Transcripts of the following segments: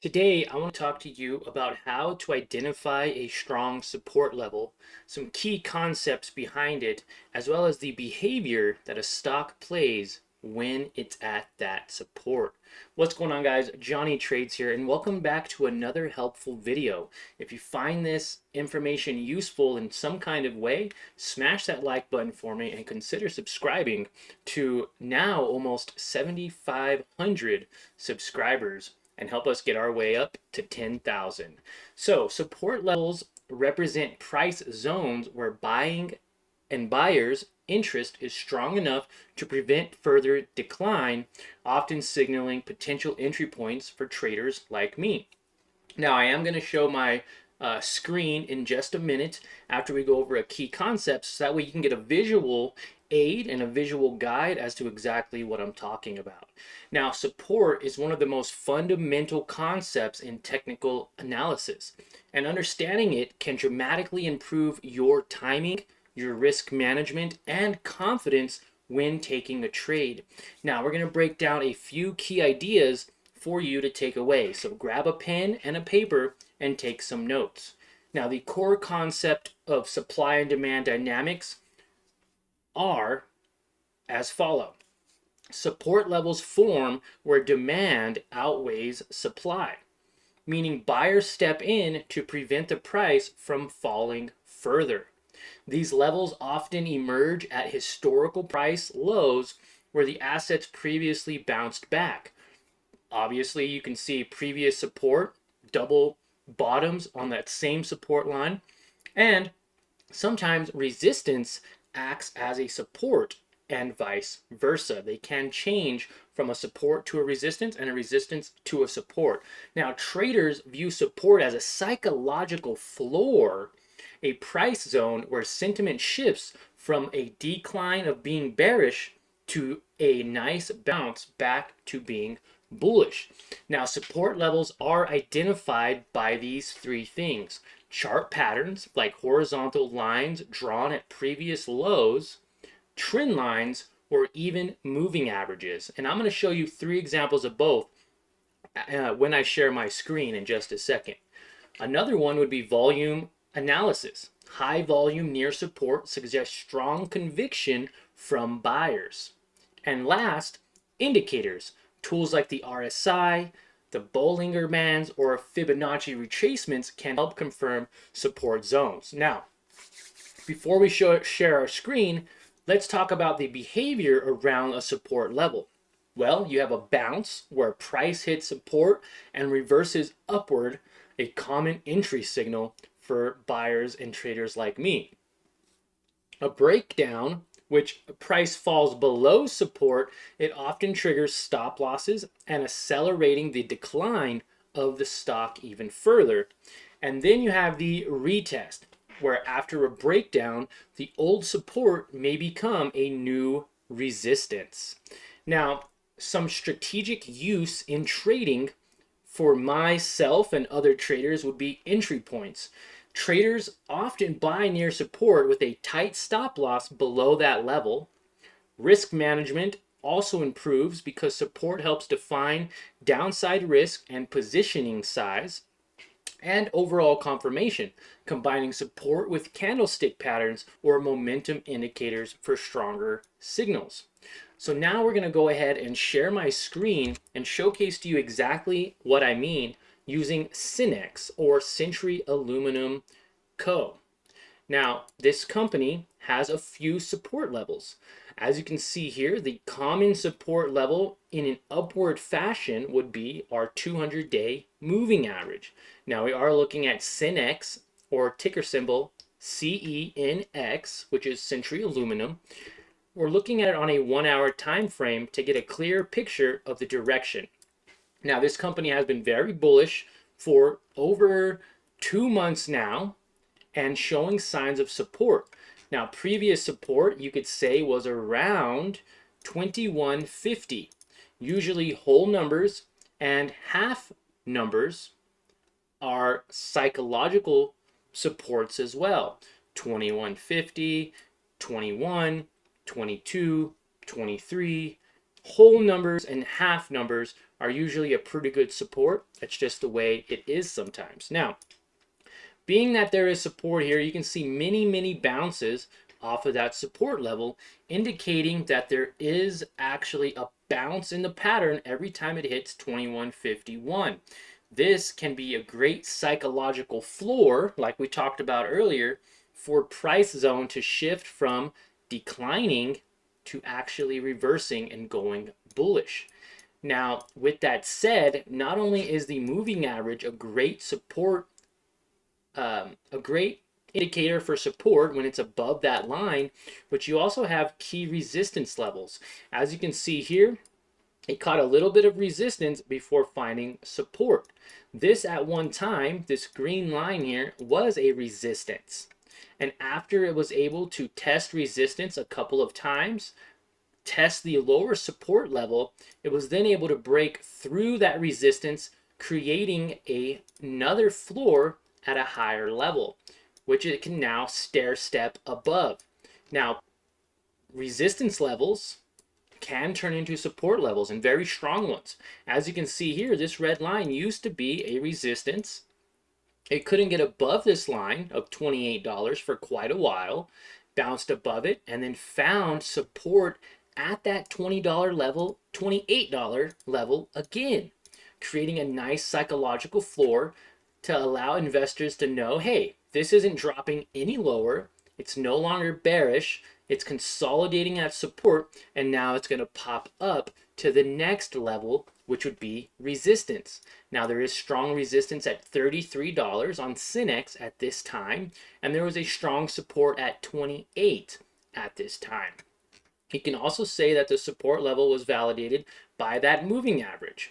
Today, I want to talk to you about how to identify a strong support level, some key concepts behind it, as well as the behavior that a stock plays when it's at that support. What's going on, guys? Johnny Trades here, and welcome back to another helpful video. If you find this information useful in some kind of way, smash that like button for me and consider subscribing to now almost 7,500 subscribers and help us get our way up to 10,000. So support levels represent price zones where buying and buyers' interest is strong enough to prevent further decline, often signaling potential entry points for traders like me. Now, I am going to show my screen in just a minute after we go over a key concept, so that way you can get a visual aid and a visual guide as to exactly what I'm talking about. Now, support is one of the most fundamental concepts in technical analysis, and understanding it can dramatically improve your timing, your risk management, and confidence when taking a trade. Now, we're going to break down a few key ideas for you to take away. So grab a pen and a paper and take some notes. Now, the core concept of supply and demand dynamics are as follow. Support levels form where demand outweighs supply, meaning buyers step in to prevent the price from falling further. These levels often emerge at historical price lows where the assets previously bounced back. Obviously, you can see previous support, double bottoms on that same support line, and sometimes resistance acts as a support and vice versa. They can change from a support to a resistance and a resistance to a support. Now, traders view support as a psychological floor, a price zone where sentiment shifts from a decline of being bearish to a nice bounce back to being bullish. Now, support levels are identified by these three things: chart patterns like horizontal lines drawn at previous lows, trend lines, or even moving averages. And I'm going to show you three examples of both when I share my screen in just a second. Another one would be volume analysis. High volume near support suggests strong conviction from buyers. And last, indicators. Tools like the RSI, the Bollinger Bands, or Fibonacci retracements can help confirm support zones. Now, before we share our screen, let's talk about the behavior around a support level. Well, you have a bounce where price hits support and reverses upward, a common entry signal for buyers and traders like me. A breakdown, which price falls below support, it often triggers stop losses and accelerating the decline of the stock even further. And then you have the retest, where after a breakdown, the old support may become a new resistance. Now, some strategic use in trading for myself and other traders would be entry points. Traders often buy near support with a tight stop loss below that level. Risk management also improves because support helps define downside risk and positioning size. And overall confirmation, combining support with candlestick patterns or momentum indicators for stronger signals. So now we're going to go ahead and share my screen and showcase to you exactly what I mean using Cinex, or Century Aluminum Co. Now, this company has a few support levels. As you can see here, the common support level in an upward fashion would be our 200-day moving average. Now, we are looking at Cinex, or ticker symbol CENX, which is Century Aluminum. We're looking at it on a 1-hour time frame to get a clear picture of the direction. Now, this company has been very bullish for over 2 months now and showing signs of support. Now, previous support, you could say, was around 2150. Usually whole numbers and half numbers are psychological supports as well. 2150, 21, 22, 23. Whole numbers and half numbers are usually a pretty good support. That's just the way it is sometimes. Now, being that there is support here, you can see many bounces off of that support level, indicating that there is actually a bounce in the pattern every time it hits 2151. This can be a great psychological floor, like we talked about earlier, for price zone to shift from declining to actually reversing and going bullish. Now, with that said, not only is the moving average a great support, a great indicator for support when it's above that line, but you also have key resistance levels. As you can see here, it caught a little bit of resistance before finding support. This at one time, this green line here, was a resistance. And after it was able to test resistance a couple of times, test the lower support level, it was then able to break through that resistance, creating another floor at a higher level, which it can now stair step above. Now, resistance levels can turn into support levels, and very strong ones. As you can see here, this red line used to be a resistance. It couldn't get above this line of $28 for quite a while, bounced above it, and then found support at that $20 level, $28 level again, creating a nice psychological floor to allow investors to know, hey, this isn't dropping any lower. It's no longer bearish. It's consolidating at support, and now it's going to pop up to the next level, which would be resistance. Now, there is strong resistance at $33 on Cinex at this time, and there was a strong support at 28 at this time. You can also say that the support level was validated by that moving average.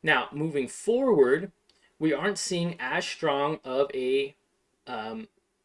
Now, moving forward, we aren't seeing as strong of a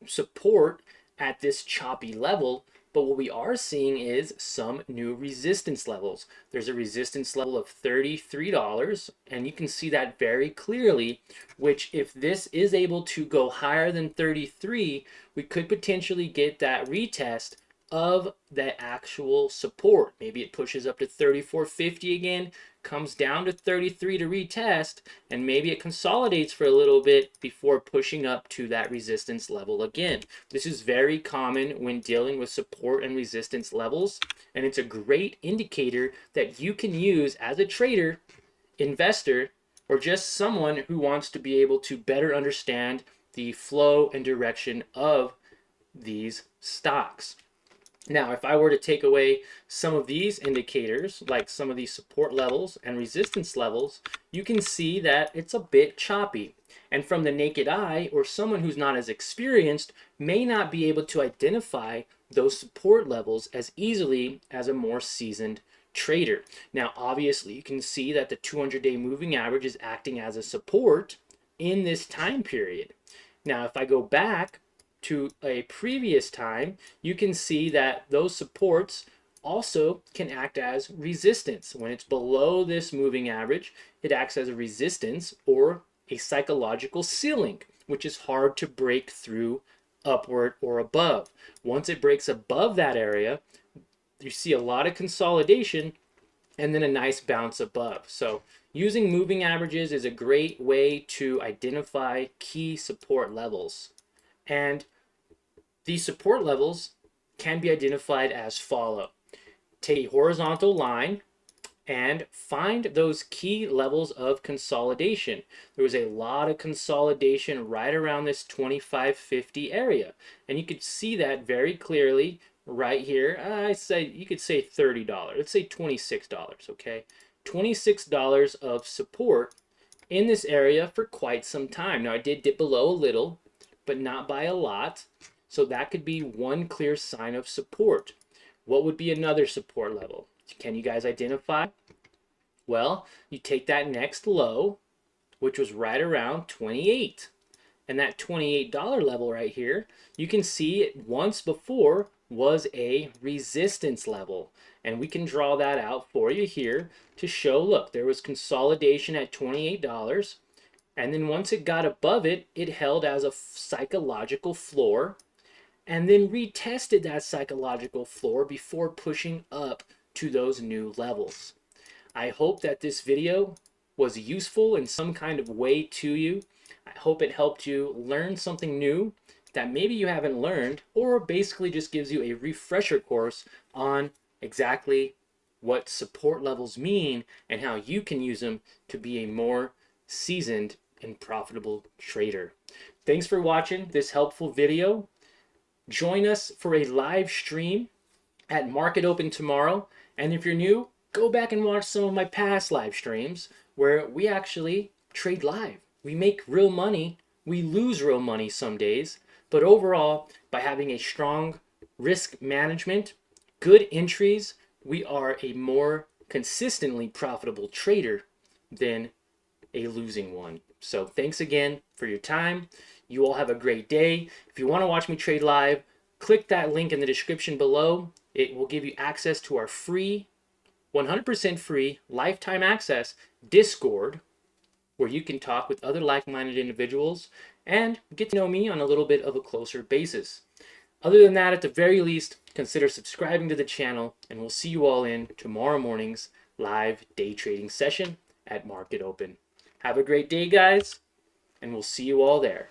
support at this choppy level, but what we are seeing is some new resistance levels. There's a resistance level of $33, and you can see that very clearly, which if this is able to go higher than 33, we could potentially get that retest of the actual support. Maybe it pushes up to 34.50 again, comes down to 33 to retest, and maybe it consolidates for a little bit before pushing up to that resistance level again. This is very common when dealing with support and resistance levels, and it's a great indicator that you can use as a trader, investor, or just someone who wants to be able to better understand the flow and direction of these stocks. Now, if I were to take away some of these indicators, like some of these support levels and resistance levels, you can see that it's a bit choppy. And from the naked eye, or someone who's not as experienced, may not be able to identify those support levels as easily as a more seasoned trader. Now, obviously, you can see that the 200-day moving average is acting as a support in this time period. Now, if I go back to a previous time, you can see that those supports also can act as resistance. When it's below this moving average, it acts as a resistance or a psychological ceiling, which is hard to break through upward or above. Once it breaks above that area, you see a lot of consolidation and then a nice bounce above. So using moving averages is a great way to identify key support levels. And these support levels can be identified as follow. Take a horizontal line and find those key levels of consolidation. There was a lot of consolidation right around this 25.50 area, and you could see that very clearly right here. I say you could say $30. Let's say $26, okay? $26 of support in this area for quite some time. Now, I did dip below a little, but not by a lot. So that could be one clear sign of support. What would be another support level? Can you guys identify? Well, you take that next low, which was right around 28. And that $28 level right here, you can see it once before was a resistance level. And we can draw that out for you here to show, look, there was consolidation at $28. And then once it got above it, it held as a psychological floor and then retested that psychological floor before pushing up to those new levels. I hope that this video was useful in some kind of way to you. I hope it helped you learn something new that maybe you haven't learned, or basically just gives you a refresher course on exactly what support levels mean and how you can use them to be a more seasoned and profitable trader. Thanks for watching this helpful video. Join us for a live stream at Market Open tomorrow. And if you're new, go back and watch some of my past live streams where we actually trade live. We make real money. We lose real money some days. But overall, by having a strong risk management, good entries, we are a more consistently profitable trader than a losing one. So thanks again for your time. You all have a great day. If you want to watch me trade live, click that link in the description below. It will give you access to our free, 100% free, lifetime access Discord, where you can talk with other like-minded individuals and get to know me on a little bit of a closer basis. Other than that, at the very least, consider subscribing to the channel, and we'll see you all in tomorrow morning's live day trading session at Market Open. Have a great day, guys, and we'll see you all there.